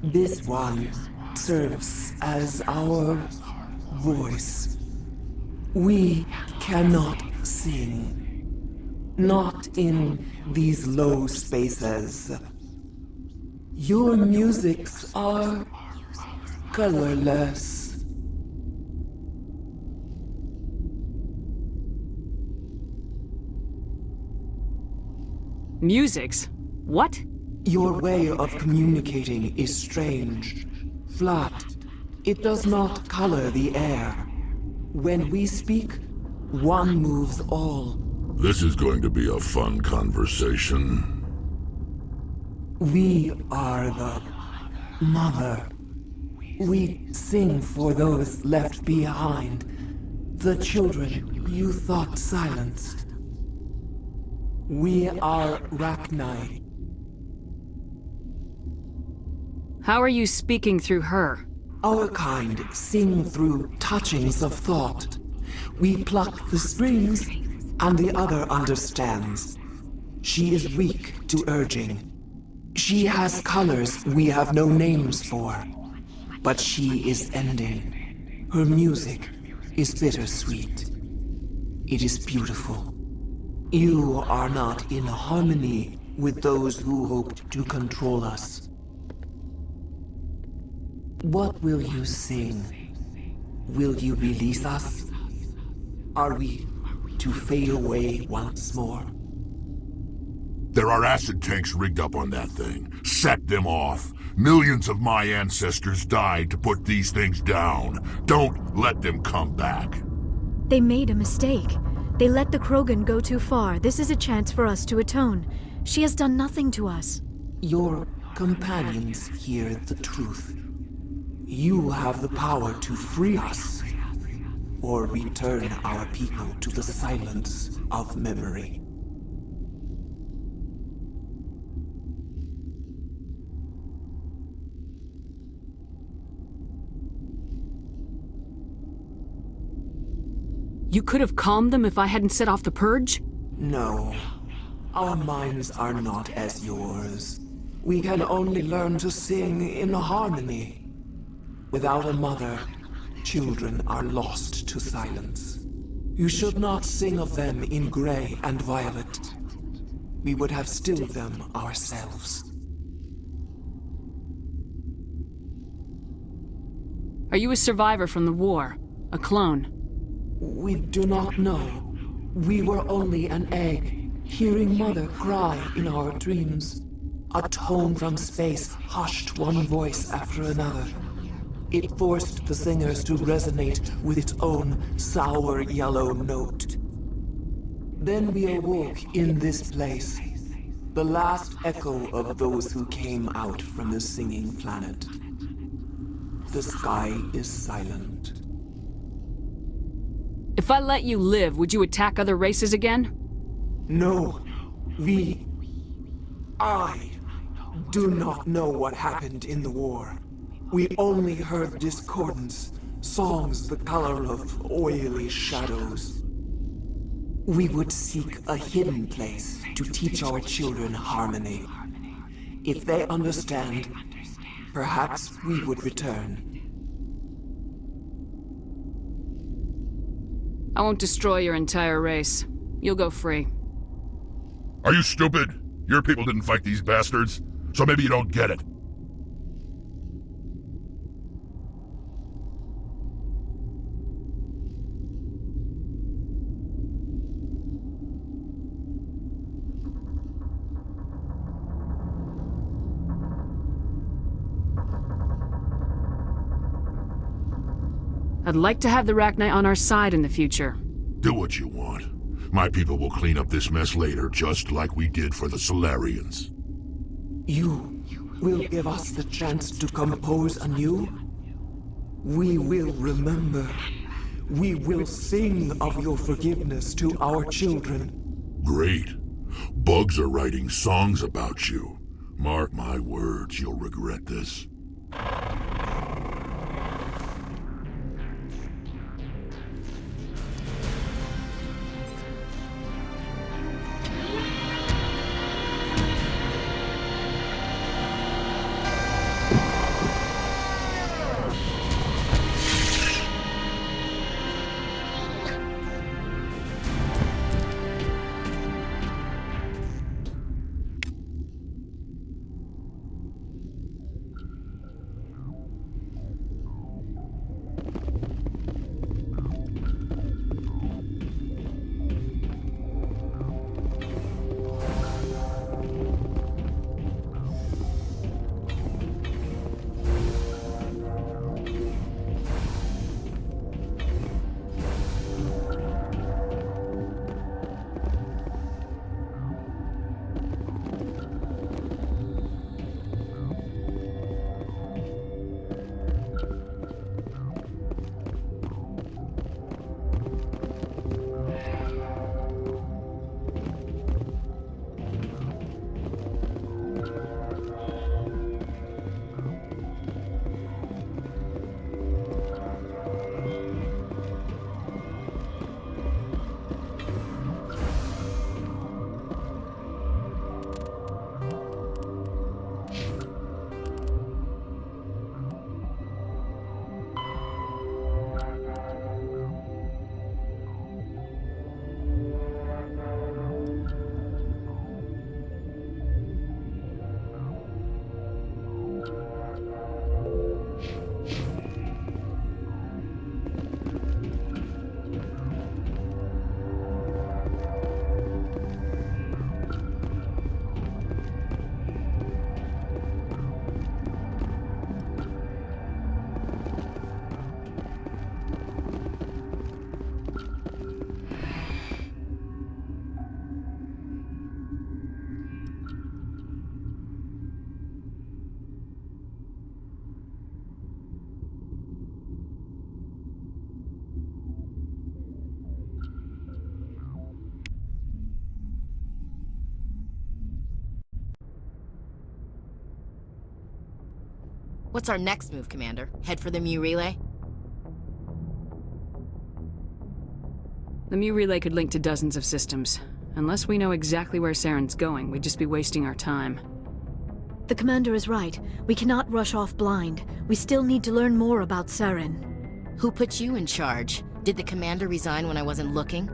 This one serves as our voice. We cannot sing. Not in these low spaces. Your musics are colorless. Musics? What? Your way of communicating is strange, flat. It does not color the air. When we speak, one moves all. This is going to be a fun conversation. We are the mother. We sing for those left behind, the children you thought silenced. We are Rachi. How are you speaking through her? Our kind sing through touchings of thought. We pluck the strings, and the other understands. She is weak to urging. She has colors we have no names for. But she is ending. Her music is bittersweet. It is beautiful. You are not in harmony with those who hoped to control us. What will you sing? Will you release us? Are we to fade away once more? There are acid tanks rigged up on that thing. Set them off. Millions of my ancestors died to put these things down. Don't let them come back. They made a mistake. They let the Krogan go too far. This is a chance for us to atone. She has done nothing to us. Your companions hear the truth. You have the power to free us, or return our people to the silence of memory. You could have calmed them if I hadn't set off the purge? No. Our minds are not as yours. We can only learn to sing in harmony. Without a mother, children are lost to silence. You should not sing of them in gray and violet. We would have stilled them ourselves. Are you a survivor from the war? A clone? We do not know. We were only an egg, hearing Mother cry in our dreams. A tone from space hushed one voice after another. It forced the singers to resonate with its own sour yellow note. Then we awoke in this place, the last echo of those who came out from the singing planet. The sky is silent. If I let you live, would you attack other races again? No, I do not know what happened in the war. We only heard discordance, songs the color of oily shadows. We would seek a hidden place to teach our children harmony. If they understand, perhaps we would return. I won't destroy your entire race. You'll go free. Are you stupid? Your people didn't fight these bastards, so maybe you don't get it. I'd like to have the Rachi on our side in the future. Do what you want. My people will clean up this mess later, just like we did for the Solarians. You will give us the chance to compose anew? We will remember. We will sing of your forgiveness to our children. Great. Bugs are writing songs about you. Mark my words, you'll regret this. What's our next move, Commander? Head for the Mu relay? The Mu relay could link to dozens of systems. Unless we know exactly where Saren's going, we'd just be wasting our time. The commander is right. We cannot rush off blind. We still need to learn more about Saren. Who put you in charge? Did the commander resign when I wasn't looking?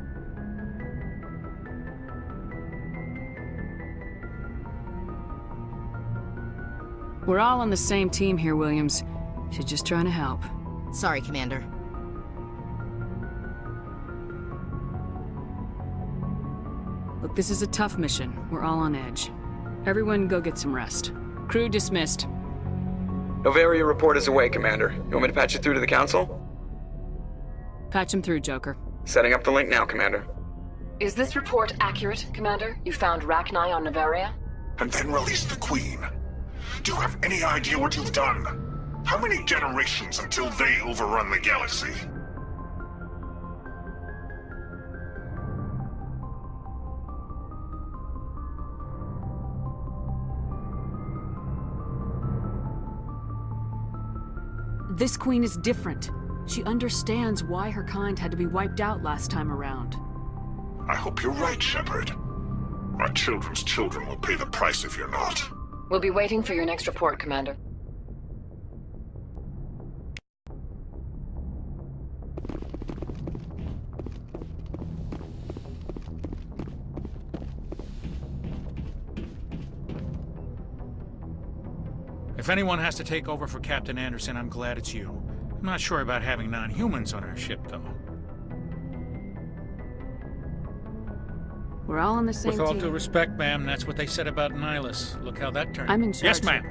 We're all on the same team here, Williams. She's just trying to help. Sorry, Commander. Look, this is a tough mission. We're all on edge. Everyone go get some rest. Crew dismissed. Novaria report is away, Commander. You want me to patch you through to the Council? Patch him through, Joker. Setting up the link now, Commander. Is this report accurate, Commander? You found Rachni on Novaria? And then released the Queen. Do you have any idea what you've done? How many generations until they overrun the galaxy? This queen is different. She understands why her kind had to be wiped out last time around. I hope you're right, Shepard. My children's children will pay the price if you're not. We'll be waiting for your next report, Commander. If anyone has to take over for Captain Anderson, I'm glad it's you. I'm not sure about having non-humans on our ship, though. We're all on the same With team. all due respect, ma'am, that's what they said about Nihilus. Look how that turned. I'm in charge. Yes, ma'am.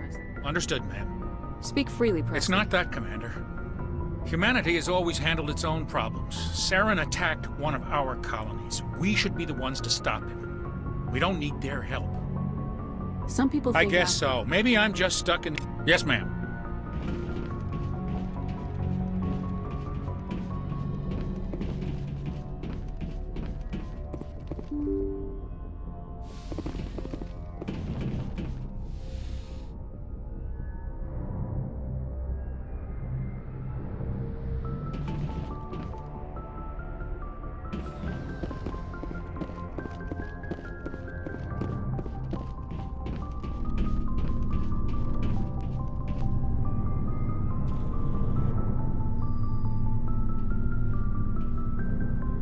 Understood, ma'am. Speak freely, Preston. It's not that, Commander. Humanity has always handled its own problems. Saren attacked one of our colonies. We should be the ones to stop him. We don't need their help. Some people I think guess so. Maybe I'm just stuck in... Yes, ma'am.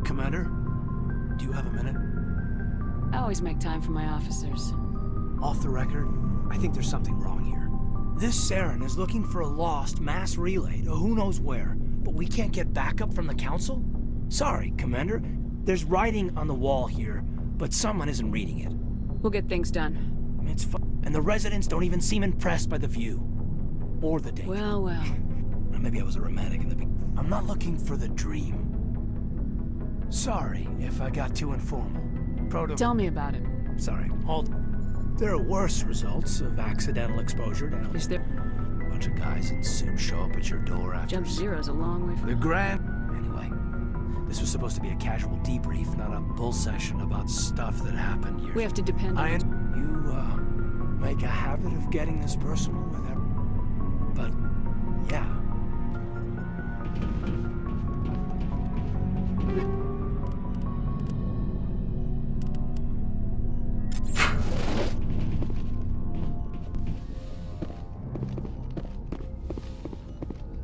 Commander, do you have a minute? I always make time for my officers. Off the record, I think there's something wrong here. This Saren is looking for a lost mass relay to who knows where, but we can't get backup from the Council? Sorry, Commander. There's writing on the wall here, but someone isn't reading it. We'll get things done. It's and the residents don't even seem impressed by the view. Or the danger. Well. Or maybe I was a romantic in the beginning. I'm not looking for the dream. Sorry if I got too informal. Tell me about it. Sorry. There are worse results of accidental exposure to Is there... A bunch of guys in suits show up at your door after... Jump Zero's a long way from... The grand... Anyway, this was supposed to be a casual debrief, not a bull session about stuff that happened years... We have to depend on... You, make a habit of getting this personal with everyone. But, yeah.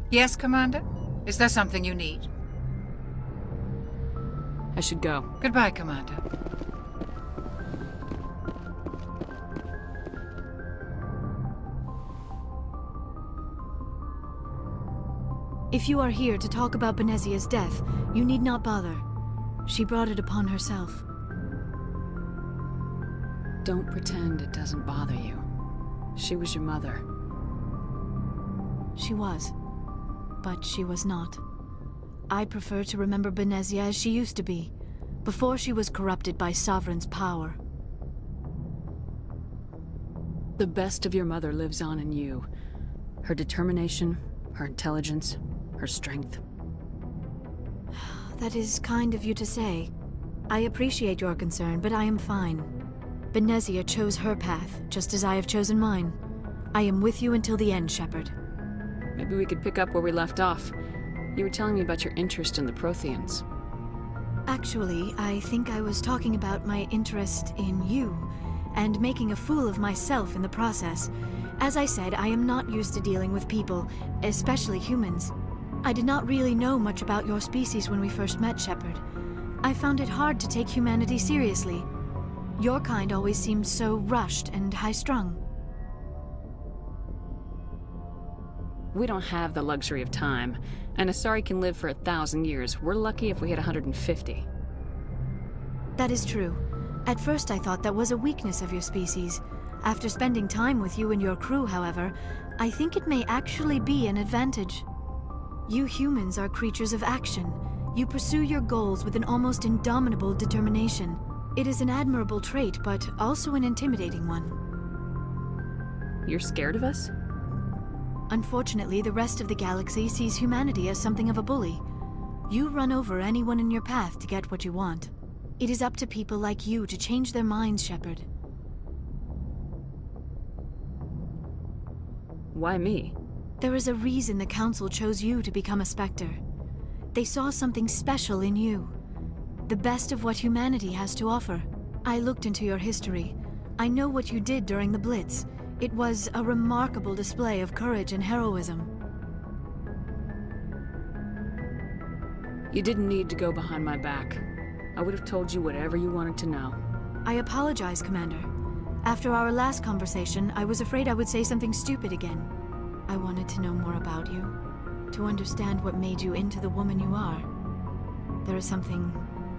Yes, Commander? Is there something you need? I should go. Goodbye, Commander. If you are here to talk about Benezia's death, you need not bother. She brought it upon herself. Don't pretend it doesn't bother you. She was your mother. She was. But she was not. I prefer to remember Benezia as she used to be, before she was corrupted by Sovereign's power. The best of your mother lives on in you. Her determination, her intelligence, her strength. That is kind of you to say. I appreciate your concern, but I am fine. Benezia chose her path, just as I have chosen mine. I am with you until the end, Shepard. Maybe we could pick up where we left off. You were telling me about your interest in the Protheans. Actually, I think I was talking about my interest in you, and making a fool of myself in the process. As I said, I am not used to dealing with people, especially humans. I did not really know much about your species when we first met, Shepard. I found it hard to take humanity seriously. Your kind always seemed so rushed and high-strung. We don't have the luxury of time, and Asari can live for 1,000 years. We're lucky if we hit 150. That is true. At first I thought that was a weakness of your species. After spending time with you and your crew, however, I think it may actually be an advantage. You humans are creatures of action. You pursue your goals with an almost indomitable determination. It is an admirable trait, but also an intimidating one. You're scared of us? Unfortunately, the rest of the galaxy sees humanity as something of a bully. You run over anyone in your path to get what you want. It is up to people like you to change their minds, Shepard. Why me? There is a reason the Council chose you to become a Spectre. They saw something special in you. The best of what humanity has to offer. I looked into your history. I know what you did during the Blitz. It was a remarkable display of courage and heroism. You didn't need to go behind my back. I would have told you whatever you wanted to know. I apologize, Commander. After our last conversation, I was afraid I would say something stupid again. I wanted to know more about you, to understand what made you into the woman you are. There is something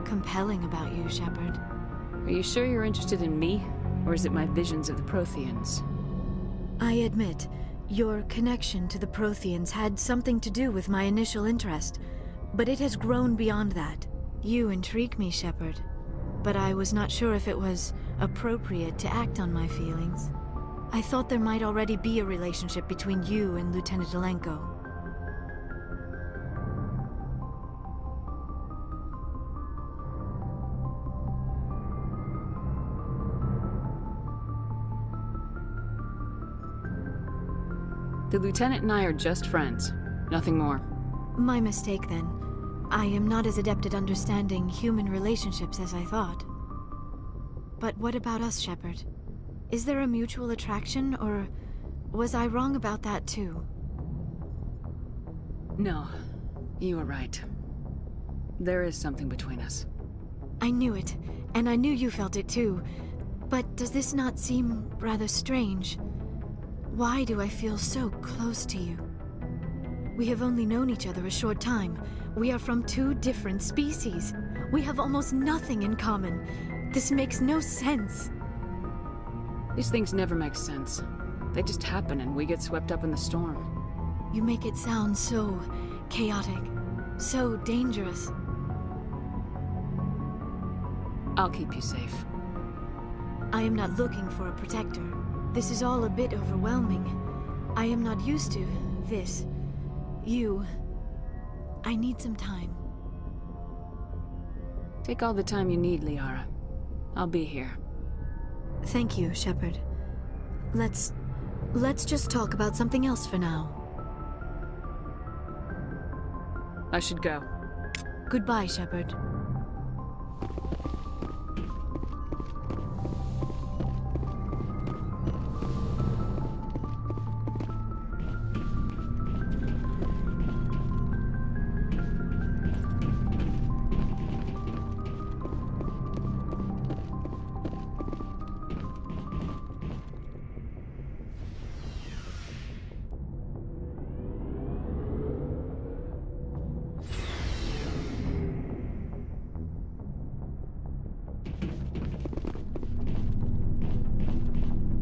compelling about you, Shepard. Are you sure you're interested in me, or is it my visions of the Protheans? I admit, your connection to the Protheans had something to do with my initial interest, but it has grown beyond that. You intrigue me, Shepard, but I was not sure if it was appropriate to act on my feelings. I thought there might already be a relationship between you and Lieutenant Alenko. The Lieutenant and I are just friends. Nothing more. My mistake, then. I am not as adept at understanding human relationships as I thought. But what about us, Shepard? Is there a mutual attraction, or was I wrong about that too? No, you were right. There is something between us. I knew it, and I knew you felt it too. But does this not seem rather strange? Why do I feel so close to you? We have only known each other a short time. We are from two different species. We have almost nothing in common. This makes no sense. These things never make sense. They just happen and we get swept up in the storm. You make it sound so chaotic, so dangerous. I'll keep you safe. I am not looking for a protector. This is all a bit overwhelming. I am not used to this. You. I need some time. Take all the time you need, Liara. I'll be here. Thank you, Shepard. Let's just talk about something else for now. I should go. Goodbye, Shepard.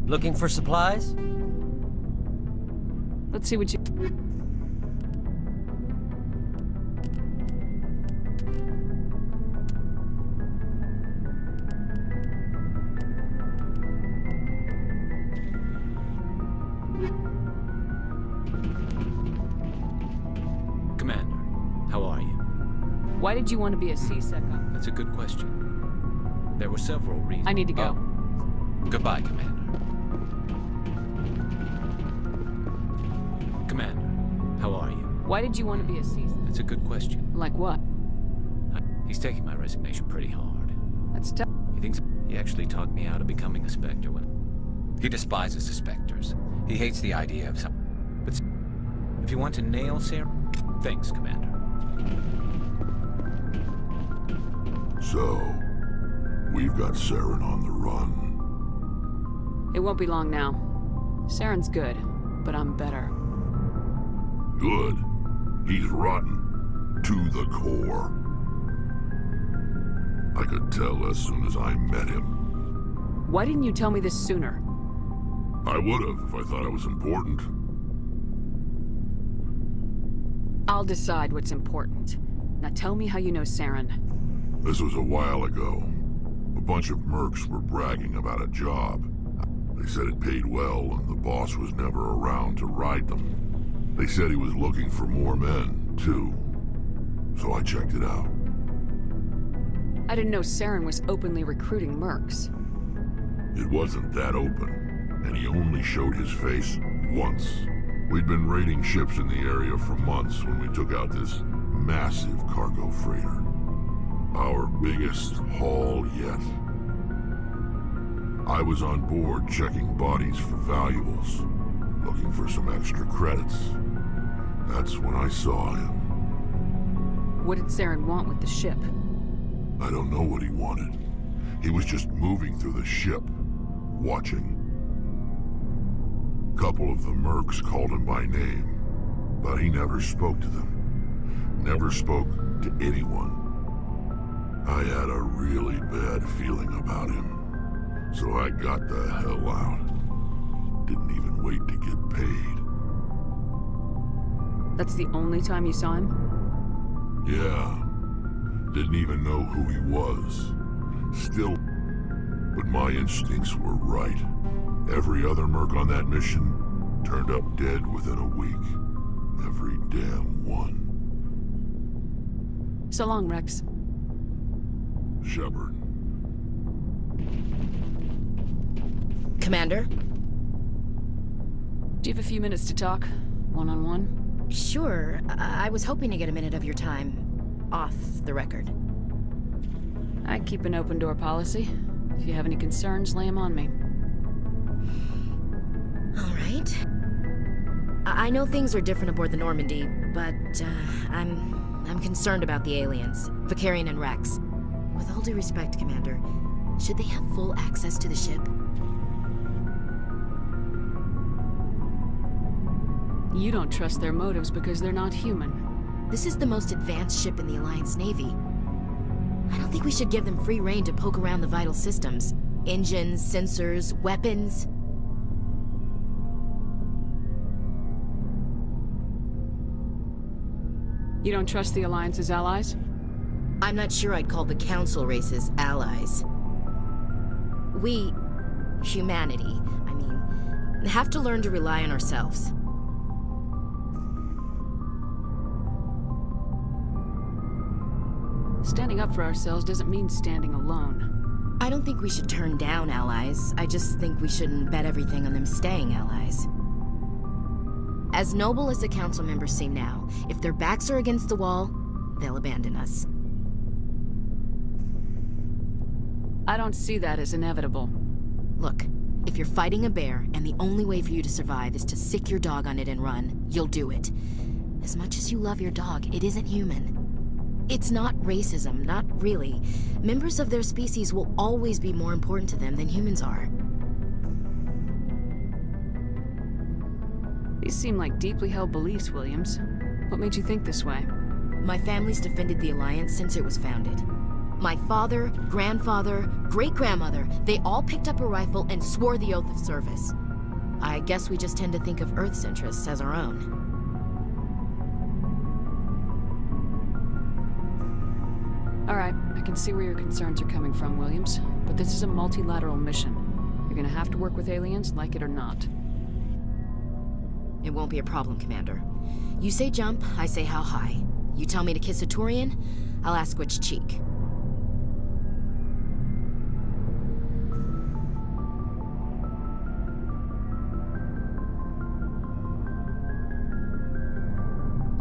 Looking for supplies? Let's see what you... Commander, how are you? Why did you want to be a C-Sec? That's a good question. There were several reasons. I need to go. Oh. Goodbye, Commander. Commander, How are you? Why did you want to be a season? That's a good question. Like what? He's taking my resignation pretty hard. That's tough. He actually talked me out of becoming a Spectre when... He despises the Spectres. He hates the idea of some... But if you want to nail Sarah... Thanks, Commander. So, we've got Saren on the run. It won't be long now. Saren's good, but I'm better. Good. He's rotten. To the core. I could tell as soon as I met him. Why didn't you tell me this sooner? I would've if I thought it was important. I'll decide what's important. Now tell me how you know Saren. This was a while ago. A bunch of mercs were bragging about a job. They said it paid well and the boss was never around to ride them. They said he was looking for more men, too. So I checked it out. I didn't know Saren was openly recruiting mercs. It wasn't that open, and he only showed his face once. We'd been raiding ships in the area for months when we took out this massive cargo freighter. Our biggest haul yet. I was on board checking bodies for valuables, looking for some extra credits. That's when I saw him. What did Saren want with the ship? I don't know what he wanted. He was just moving through the ship, watching. A couple of the mercs called him by name, but he never spoke to them. Never spoke to anyone. I had a really bad feeling about him, so I got the hell out. Didn't even wait to get paid. That's the only time you saw him? Yeah. Didn't even know who he was. Still, but my instincts were right. Every other merc on that mission turned up dead within a week. Every damn one. So long, Rex. Shepard. Commander? Do you have a few minutes to talk? One-on-one? Sure. I was hoping to get a minute of your time. Off the record. I keep an open door policy. If you have any concerns, lay them on me. All right. I know things are different aboard the Normandy, but I'm concerned about the aliens, Vicarian and Rex. With all due respect, Commander, should they have full access to the ship? You don't trust their motives because they're not human. This is the most advanced ship in the Alliance Navy. I don't think we should give them free rein to poke around the vital systems. Engines, sensors, weapons. You don't trust the Alliance's allies? I'm not sure I'd call the Council races allies. We, humanity, have to learn to rely on ourselves. Standing up for ourselves doesn't mean standing alone. I don't think we should turn down allies. I just think we shouldn't bet everything on them staying allies. As noble as the council members seem now, if their backs are against the wall, they'll abandon us. I don't see that as inevitable. Look, if you're fighting a bear and the only way for you to survive is to sick your dog on it and run, you'll do it. As much as you love your dog, it isn't human. It's not racism, not really. Members of their species will always be more important to them than humans are. These seem like deeply held beliefs, Williams. What made you think this way? My family's defended the Alliance since it was founded. My father, grandfather, great-grandmother, they all picked up a rifle and swore the oath of service. I guess we just tend to think of Earth's interests as our own. All right, I can see where your concerns are coming from, Williams. But this is a multilateral mission. You're gonna have to work with aliens, like it or not. It won't be a problem, Commander. You say jump, I say how high. You tell me to kiss a Turian, I'll ask which cheek.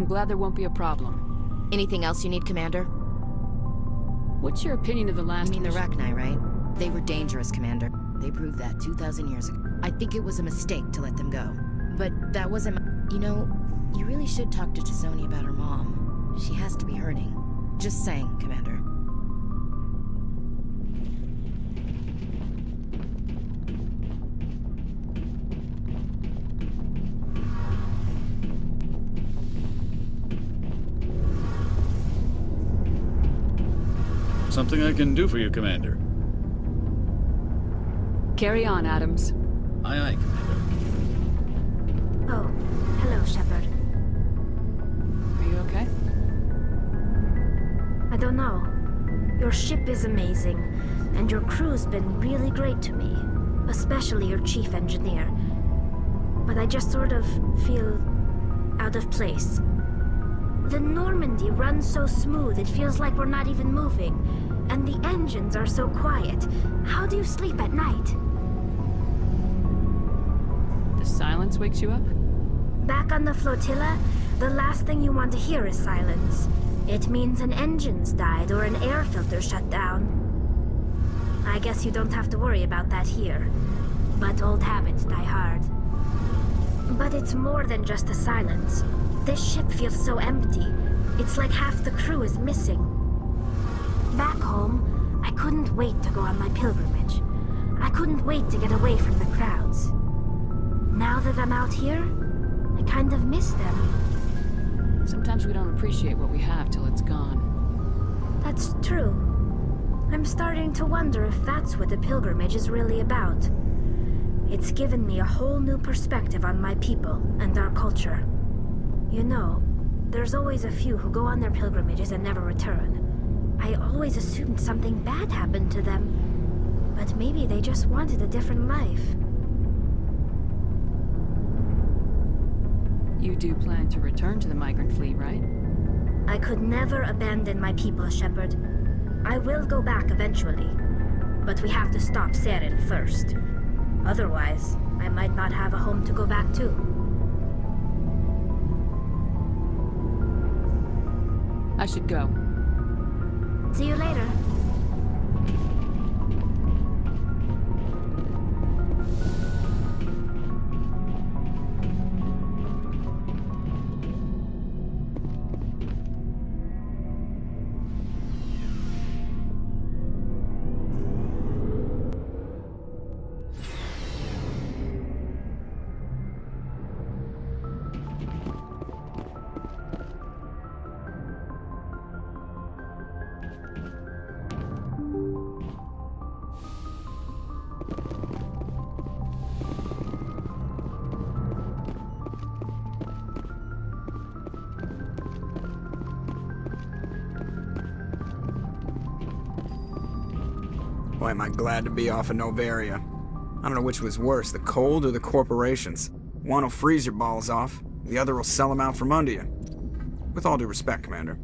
I'm glad there won't be a problem. Anything else you need, Commander? What's your opinion of the last You mean the mission? Rachni, right? They were dangerous, Commander. They proved that 2,000 years ago. I think it was a mistake to let them go. But that wasn't You know, you really should talk to T'Soni about her mom. She has to be hurting. Just saying, Commander. Something I can do for you, Commander. Carry on, Adams. Aye, aye, Commander. Oh, hello, Shepard. Are you okay? I don't know. Your ship is amazing, and your crew's been really great to me, especially your chief engineer. But I just sort of feel out of place. The Normandy runs so smooth it feels like we're not even moving, and the engines are so quiet. How do you sleep at night? The silence wakes you up? Back on the flotilla, the last thing you want to hear is silence. It means an engine's died or an air filter shut down. I guess you don't have to worry about that here. But old habits die hard. But it's more than just the silence. This ship feels so empty. It's like half the crew is missing. Back home, I couldn't wait to go on my pilgrimage. I couldn't wait to get away from the crowds. Now that I'm out here, I kind of miss them. Sometimes we don't appreciate what we have till it's gone. That's true. I'm starting to wonder if that's what the pilgrimage is really about. It's given me a whole new perspective on my people and our culture. You know, there's always a few who go on their pilgrimages and never return. I always assumed something bad happened to them. But maybe they just wanted a different life. You do plan to return to the migrant fleet, right? I could never abandon my people, Shepard. I will go back eventually. But we have to stop Saren first. Otherwise, I might not have a home to go back to. I should go. See you later. Boy, am I glad to be off of Novaria. I don't know which was worse, the cold or the corporations. One will freeze your balls off, the other will sell them out from under you. With all due respect, Commander.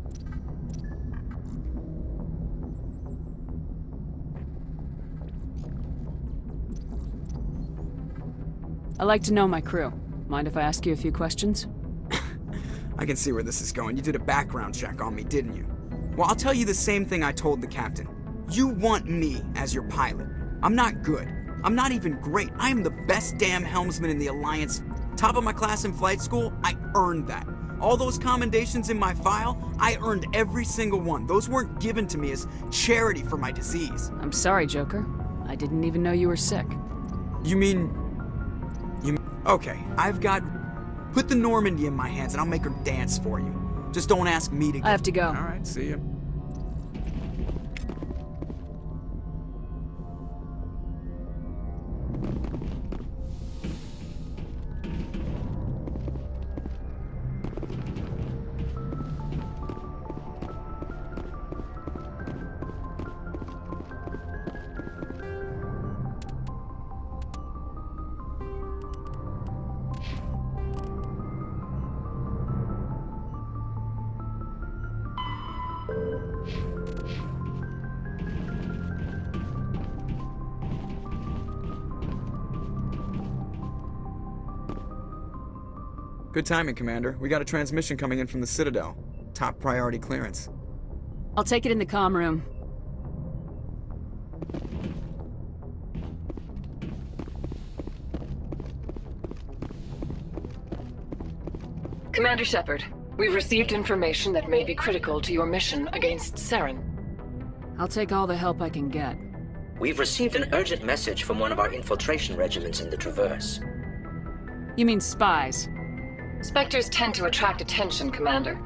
I like to know my crew. Mind if I ask you a few questions? I can see where this is going. You did a background check on me, didn't you? Well, I'll tell you the same thing I told the captain. You want me as your pilot. I'm not good. I'm not even great. I am the best damn helmsman in the Alliance. Top of my class in flight school, I earned that. All those commendations in my file, I earned every single one. Those weren't given to me as charity for my disease. I'm sorry, Joker. I didn't even know you were sick. You mean... Okay, I've got... Put the Normandy in my hands and I'll make her dance for you. Just don't ask me to go. I have to go. Alright, see ya. Good timing, Commander. We got a transmission coming in from the Citadel. Top priority clearance. I'll take it in the comm room. Commander Shepard, we've received information that may be critical to your mission against Saren. I'll take all the help I can get. We've received an urgent message from one of our infiltration regiments in the Traverse. You mean spies? Spectres tend to attract attention, Commander,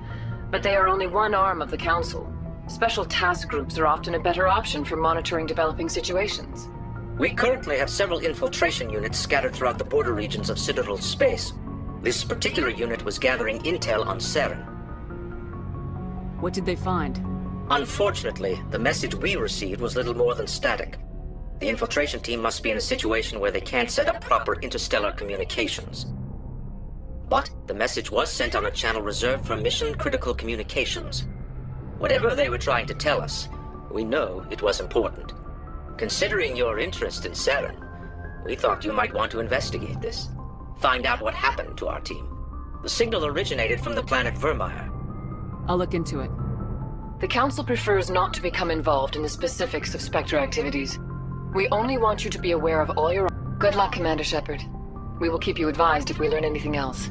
but they are only one arm of the Council. Special task groups are often a better option for monitoring developing situations. We currently have several infiltration units scattered throughout the border regions of Citadel space. This particular unit was gathering intel on Saren. What did they find? Unfortunately, the message we received was little more than static. The infiltration team must be in a situation where they can't set up proper interstellar communications. But the message was sent on a channel reserved for mission-critical communications. Whatever they were trying to tell us, we know it was important. Considering your interest in Saren, we thought you might want to investigate this. Find out what happened to our team. The signal originated from the planet Vermeer. I'll look into it. The Council prefers not to become involved in the specifics of Spectre activities. We only want you to be aware of all your... Good luck, Commander Shepard. We will keep you advised if we learn anything else.